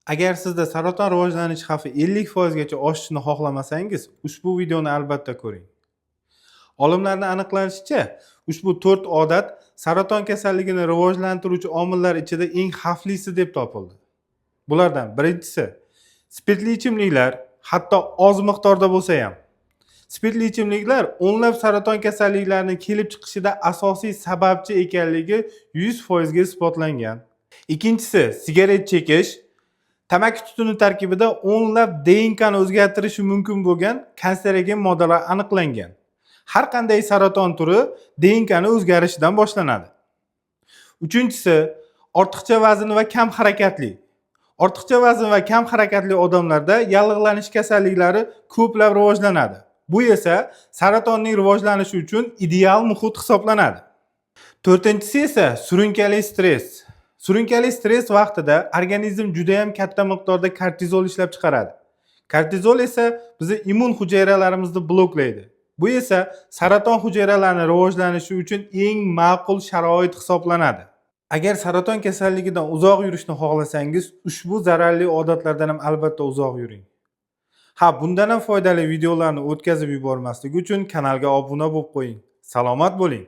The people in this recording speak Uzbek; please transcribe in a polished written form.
Agar sizda saraton rivojlanish xavfi 50% gacha oshishini xohlamasangiz, ushbu videoni albatta ko'ring. Olimlarning aniqlashicha, ushbu 4 odat saraton kasalligini rivojlantiruvchi omillar ichida eng xavflisi deb topildi. Bulardan birinchisi spirtli ichimliklar, hatto oz miqdorda bo'lsa ham. Spirtli ichimliklar o'nlab saraton kasalliklarining kelib chiqishida asosiy sababchi ekanligi 100% ga isbotlangan. Ikkinchisi sigaret chekish. Tamaki tutuni tarkibida o'nlab DNKni o'zgartirishi mumkin bo'lgan kanserogen moddalar aniqlangan. Har qanday saraton turi DNKni o'zgarishidan boshlanadi. Uchinchisi ortiqcha vazn va kam harakatli. Ortiqcha vazn va kam harakatli odamlarda yallig'lanish kasalliklari ko'plab rivojlanadi. Bu esa saratonning rivojlanishi uchun ideal muhit hisoblanadi. To'rtinchisi esa surunkali stress. Surunkali stress vaqtida organizm juda ham katta miqdorda kortizol ishlab chiqaradi. Kortizol esa bizning immun hujayralarimizni bloklaydi. Bu esa saraton hujayralarining rivojlanishi uchun eng ma'qul sharoit hisoblanadi. Agar saraton kasalligidan uzoq yurishni xohlasangiz, ushbu zararli odatlardan ham albatta uzoq yuring. Bundan ham foydali videolarni o'tkazib yubormaslik uchun kanalga obuna bo'lib qo'ying. Salomat bo'ling.